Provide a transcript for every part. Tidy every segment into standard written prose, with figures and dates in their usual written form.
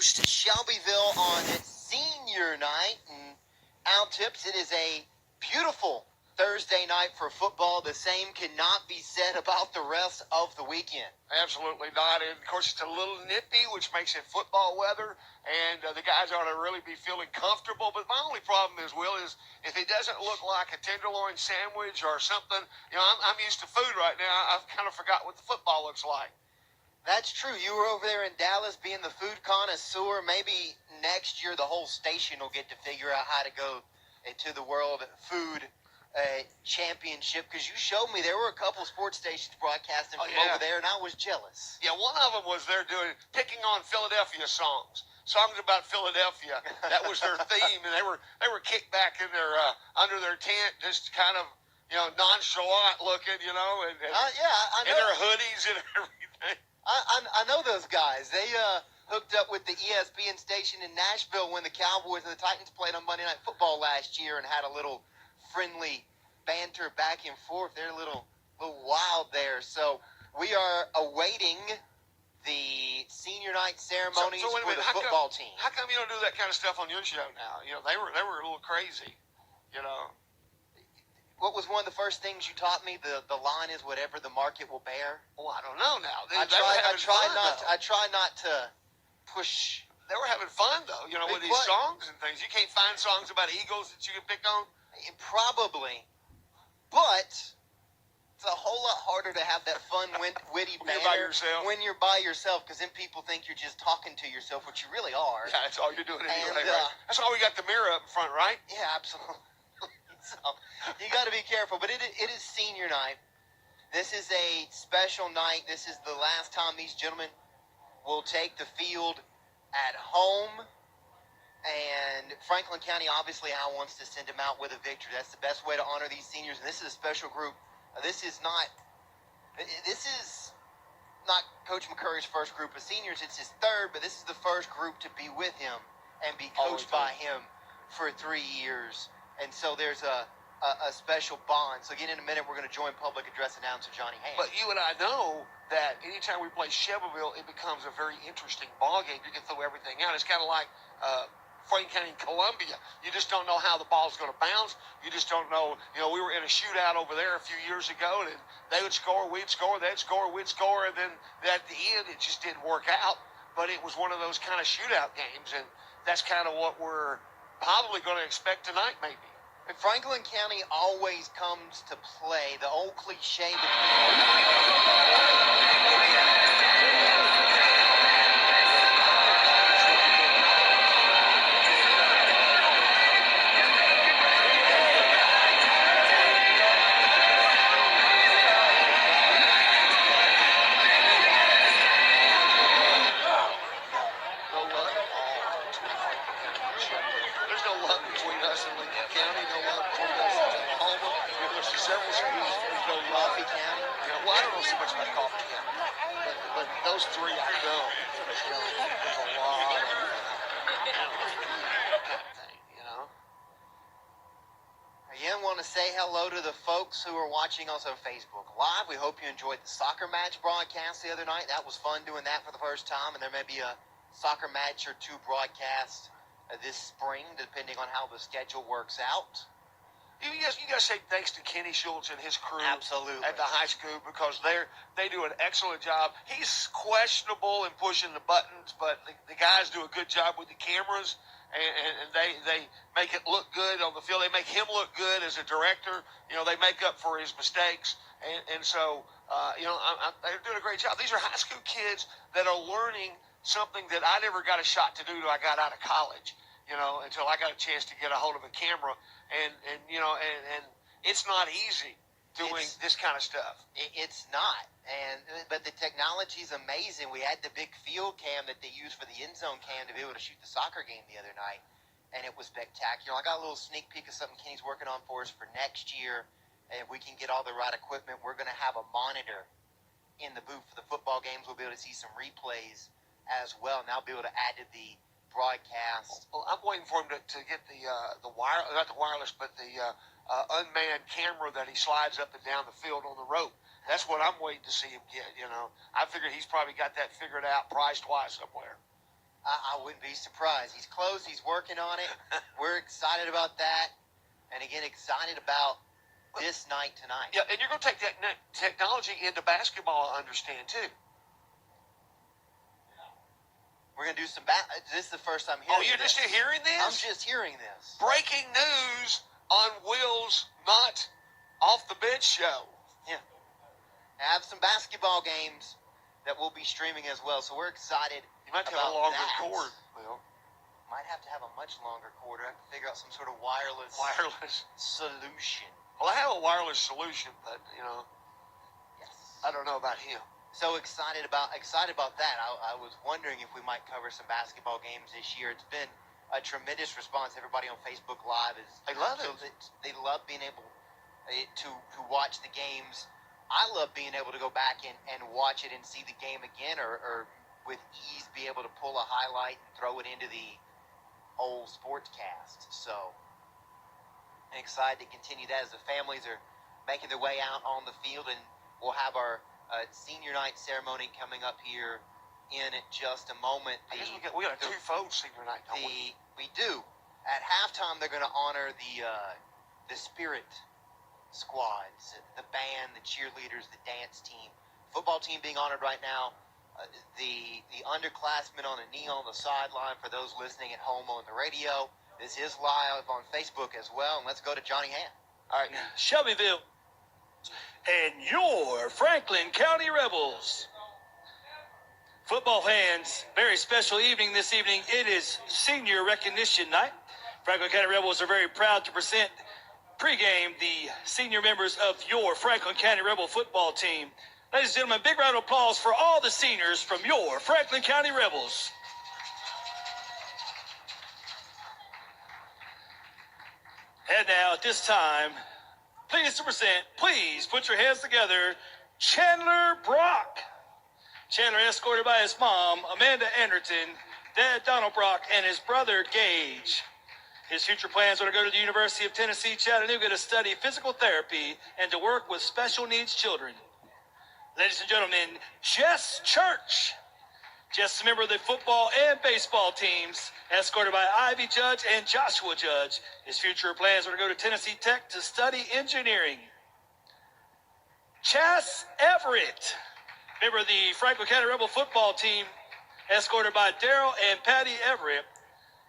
host Shelbyville on senior night, and Al Tips, it is a beautiful Thursday night for football. The same cannot be said about the rest of the weekend. Absolutely not. And, of course, it's a little nippy, which makes it football weather, and the guys ought to really be feeling comfortable. But my only problem is, Will, is if it doesn't look like a tenderloin sandwich or something, I'm used to food right now. I've kind of forgot what the football looks like. That's true. You were over there in Dallas being the food connoisseur. Maybe next year the whole station will get to figure out how to go to the World Food Championship, because you showed me there were a couple sports stations broadcasting from over there, and I was jealous. Yeah, one of them was there picking on Philadelphia songs about Philadelphia. That was their theme, and they were kicked back in their under their tent, just kind of nonchalant looking, and I know. in their hoodies and everything. I know those guys. They hooked up with the ESPN station in Nashville when the Cowboys and the Titans played on Monday Night Football last year and had a little friendly banter back and forth. They're a little wild there. So we are awaiting the senior night ceremonies for the football team. How come you don't do that kind of stuff on your show now? They were a little crazy, What was one of the first things you taught me? The line is whatever the market will bear. Well, I don't know now. I try not to push. They were having fun though, with these songs and things. You can't find songs about Eagles that you can pick on. Probably, but it's a whole lot harder to have that fun, witty banter when you're by yourself, because then people think you're just talking to yourself, which you really are. Yeah, that's all you're doing anyway, right? That's why we got the mirror up in front, right? Yeah, absolutely. So you got to be careful, but it is senior night. This is a special night. This is the last time these gentlemen will take the field at home. And Franklin County, obviously, Al wants to send them out with a victory. That's the best way to honor these seniors. And this is a special group. This is not Coach McCurry's first group of seniors. It's his third, but this is the first group to be with him and be coached by him for 3 years. And so there's a special bond. So again, in a minute, we're going to join public address announcer Johnny Haynes. But you and I know that anytime we play Shelbyville, it becomes a very interesting ball game. You can throw everything out. It's kind of like Franklin County and Columbia. You just don't know how the ball's going to bounce. You just don't know. We were in a shootout over there a few years ago, and they would score, we'd score, they'd score, we'd score, and then at the end, it just didn't work out. But it was one of those kind of shootout games, and that's kind of what we're probably going to expect tonight, maybe. And Franklin County always comes to play. The old cliche say hello to the folks who are watching us on Facebook Live. We hope you enjoyed the soccer match broadcast the other night. That was fun doing that for the first time, and there may be a soccer match or two broadcast this spring, depending on how the schedule works out. You guys say thanks to Kenny Schultz and his crew Absolutely. At the high school, because they do an excellent job. He's questionable in pushing the buttons, but the guys do a good job with the cameras. And they make it look good on the field. They make him look good as a director. They make up for his mistakes. And so, they're doing a great job. These are high school kids that are learning something that I never got a shot to do till I got out of college, until I got a chance to get a hold of a camera. And it's not easy doing this kind of stuff. It's not. But the technology is amazing. We had the big field cam that they used for the end zone cam to be able to shoot the soccer game the other night, and it was spectacular. I got a little sneak peek of something Kenny's working on for us for next year, and if we can get all the right equipment, we're going to have a monitor in the booth for the football games. We'll be able to see some replays as well, and I'll be able to add to the broadcast. Well, I'm waiting for him to get the not the wireless, but the unmanned camera that he slides up and down the field on the rope. That's what I'm waiting to see him get. I figured he's probably got that figured out price-wise somewhere. I wouldn't be surprised. He's close. He's working on it. We're excited about that. And again, excited about this night tonight. Yeah, and you're going to take that technology into basketball, I understand, too. We're going to do some this is the first time hearing Oh, you're this. just hearing this? I'm just hearing this. Breaking news on Will's Not Off the Bench show. Yeah. Have some basketball games that we'll be streaming as well. So we're excited. You might have about a longer that. cord, Will. Might have to have a much longer cord. I have to figure out some sort of wireless solution. Well, I have a wireless solution, but, Yes. I don't know about him. So excited about that. I was wondering if we might cover some basketball games this year. It's been a tremendous response. Everybody on Facebook Live They love it. They love being able to watch the games. I love being able to go back and watch it and see the game again, or with ease be able to pull a highlight and throw it into the old sportscast. So I'm excited to continue that as the families are making their way out on the field, and we'll have our senior night ceremony coming up here in just a moment. I guess we got a two-fold senior night, don't we? We do. At halftime, they're going to honor the spirit squads, the band, the cheerleaders, the dance team, football team being honored right now. The underclassmen on a knee on the sideline for those listening at home on the radio. This is live on Facebook as well. And let's go to Johnny Hand. All right, Shelbyville and your Franklin County Rebels. Football fans, very special evening this evening. It is senior recognition night. Franklin County Rebels are very proud to present pregame the senior members of your Franklin County Rebel football team. Ladies and gentlemen, big round of applause for all the seniors from your Franklin County Rebels. And now, at this time, pleased to present, please put your hands together, Chandler Brock. Chandler escorted by his mom, Amanda Anderton, dad Donald Brock, and his brother Gage. His future plans are to go to the University of Tennessee, Chattanooga to study physical therapy and to work with special needs children. Ladies and gentlemen, Jess Church. Jess is a member of the football and baseball teams, escorted by Ivy Judge and Joshua Judge. His future plans are to go to Tennessee Tech to study engineering. Chas Everett, member of the Franklin County Rebel football team, escorted by Daryl and Patty Everett.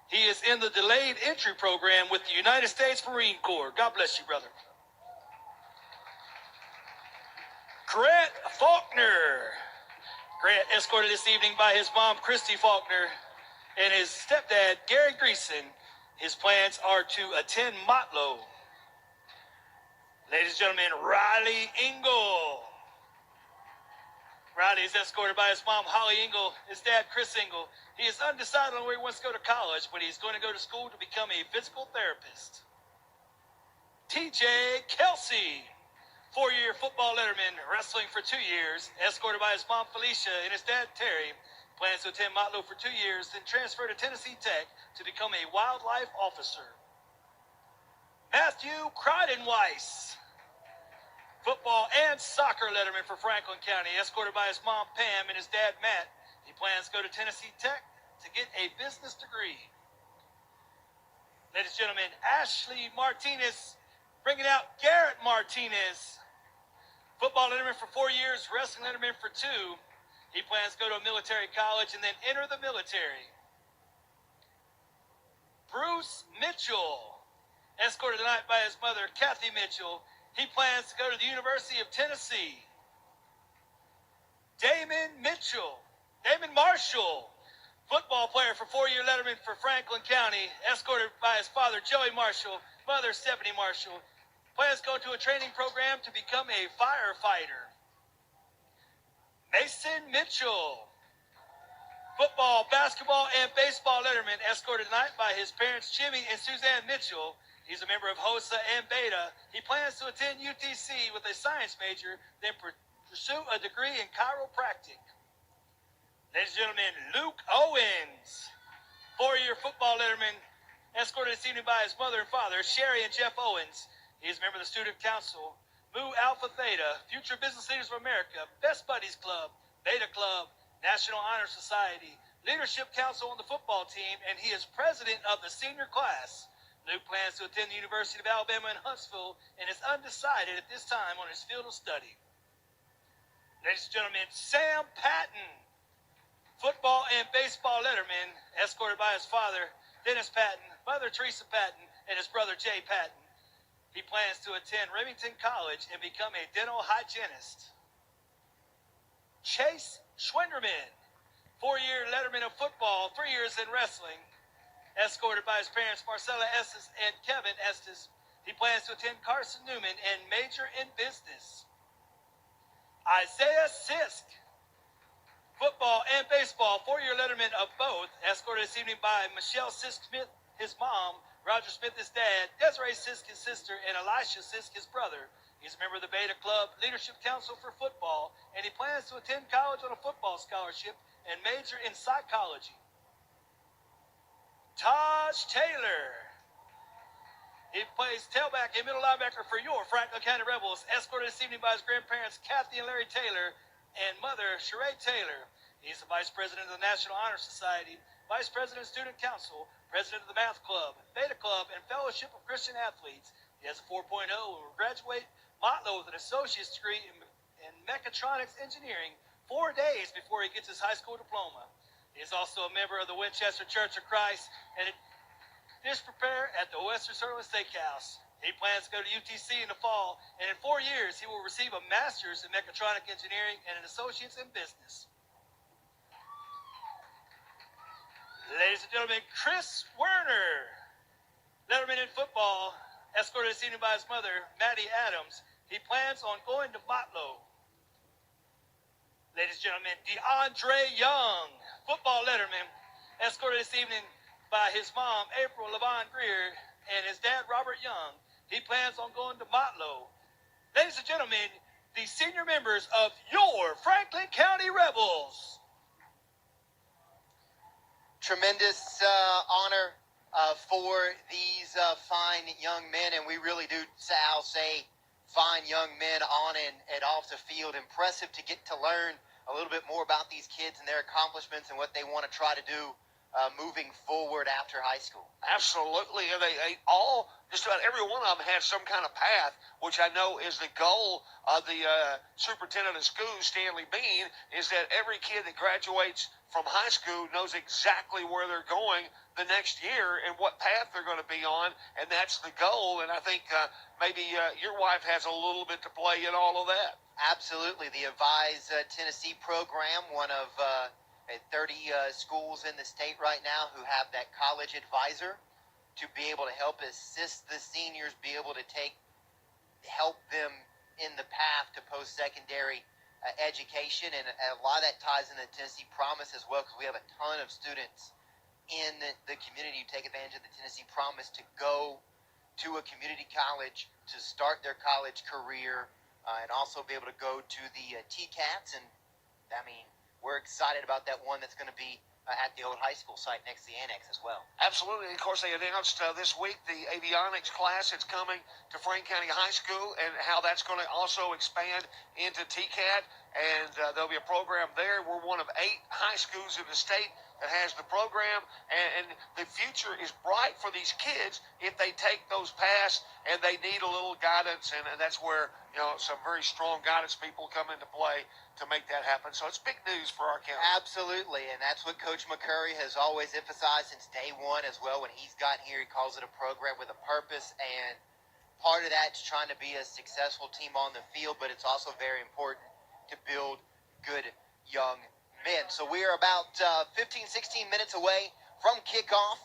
He is in the delayed entry program with the United States Marine Corps. God bless you, brother. Grant Faulkner. Grant escorted this evening by his mom, Christy Faulkner, and his stepdad, Gary Greason. His plans are to attend Motlow. Ladies and gentlemen, Riley Engel. Riley is escorted by his mom, Holly Engel, his dad, Chris Engel. He is undecided on where he wants to go to college, but he's going to go to school to become a physical therapist. TJ Kelsey, four-year football letterman, wrestling for 2 years, escorted by his mom, Felicia, and his dad, Terry. Plans to attend Motlow for 2 years, then transfer to Tennessee Tech to become a wildlife officer. Matthew Cridenweiss, football and soccer letterman for Franklin County, escorted by his mom, Pam, and his dad, Matt. He plans to go to Tennessee Tech to get a business degree. Ladies and gentlemen, Ashley Martinez, bringing out Garrett Martinez, football letterman for 4 years, wrestling letterman for 2. He plans to go to a military college and then enter the military. Bruce Mitchell, escorted tonight by his mother, Kathy Mitchell. He plans to go to the University of Tennessee. Damon Marshall, football player for 4-year letterman for Franklin County, escorted by his father, Joey Marshall, mother, Stephanie Marshall. Plans to go to a training program to become a firefighter. Mason Mitchell, football, basketball, and baseball letterman, escorted tonight by his parents, Jimmy and Suzanne Mitchell. He's a member of HOSA and Beta. He plans to attend UTC with a science major, then pursue a degree in chiropractic. Ladies and gentlemen, Luke Owens, 4-year football letterman, escorted this evening by his mother and father, Sherry and Jeff Owens. He's a member of the Student Council, Mu Alpha Theta, Future Business Leaders of America, Best Buddies Club, Beta Club, National Honor Society, Leadership Council on the football team, and he is president of the senior class. Luke plans to attend the University of Alabama in Huntsville and is undecided at this time on his field of study. Ladies and gentlemen, Sam Patton, football and baseball letterman, escorted by his father, Dennis Patton, mother Teresa Patton, and his brother Jay Patton. He plans to attend Remington College and become a dental hygienist. Chase Schwenderman, 4-year letterman of football, 3 years in wrestling, escorted by his parents Marcella Estes and Kevin Estes. He plans to attend Carson Newman and major in business. Isaiah Sisk, football and baseball, 4-year letterman of both, escorted this evening by Michelle Sisk Smith, his mom, Roger Smith, his dad, Desiree Sisk, his sister, and Elisha Sisk, his brother. He's a member of the Beta Club Leadership Council for Football, and he plans to attend college on a football scholarship and major in psychology. Taj Taylor. He plays tailback and middle linebacker for your Franklin County Rebels, escorted this evening by his grandparents, Kathy and Larry Taylor, and mother, Sheree Taylor. He's the vice president of the National Honor Society, vice president of Student Council, president of the Math Club, Beta Club, and Fellowship of Christian Athletes. He has a 4.0 and will graduate Motlow with an associate's degree in mechatronics engineering 4 days before he gets his high school diploma. He is also a member of the Winchester Church of Christ and a dish preparer at the Western Sterling Steakhouse. He plans to go to UTC in the fall, and in 4 years, he will receive a master's in mechatronic engineering and an associate's in business. Ladies and gentlemen, Chris Werner, letterman in football, escorted this evening by his mother, Maddie Adams. He plans on going to Motlow. Ladies and gentlemen, DeAndre Young, football letterman, escorted this evening by his mom, April Levon Greer, and his dad, Robert Young. He plans on going to Motlow. Ladies and gentlemen, the senior members of your Franklin County Rebels. Tremendous honor for these fine young men, and we really do, Sal, say fine young men on and off the field. Impressive to get to learn a little bit more about these kids and their accomplishments and what they want to try to do moving forward after high school. Absolutely. And they all, just about every one of them has some kind of path, which I know is the goal of the superintendent of schools, Stanley Bean, is that every kid that graduates from high school knows exactly where they're going the next year and what path they're going to be on, and that's the goal. And I think maybe your wife has a little bit to play in all of that. Absolutely. The Advise Tennessee program, one of 30 schools in the state right now who have that college advisor to be able to help assist the seniors be able to help them in the path to post-secondary education. And a lot of that ties in the Tennessee Promise as well, because we have a ton of students in the community who take advantage of the Tennessee Promise to go to a community college to start their college career and also be able to go to the TCATs. And I mean, we're excited about that one that's going to be at the old high school site next to the annex as well. Absolutely. And of course, they announced this week the avionics class that's coming to Franklin County High School and how that's going to also expand into TCAT. And there'll be a program there. We're one of 8 high schools in the state that has the program, and the future is bright for these kids if they take those paths, and they need a little guidance, and that's where some very strong guidance people come into play to make that happen. So it's big news for our county. Absolutely, and that's what Coach McCurry has always emphasized since day one as well. When he's got here, he calls it a program with a purpose, and part of that is trying to be a successful team on the field, but it's also very important to build good young men. So we are about 15, 16 minutes away from kickoff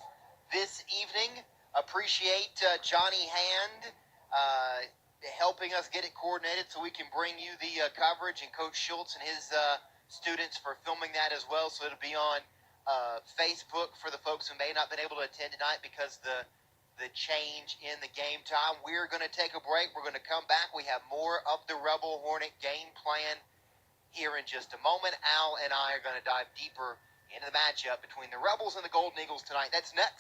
this evening. Appreciate Johnny Hand helping us get it coordinated so we can bring you the coverage, and Coach Schultz and his students for filming that as well. So it'll be on Facebook for the folks who may not have been able to attend tonight because the change in the game time. We're going to take a break. We're going to come back. We have more of the Rebel Hornet game plan here in just a moment. Al and I are going to dive deeper into the matchup between the Rebels and the Golden Eagles tonight. That's next.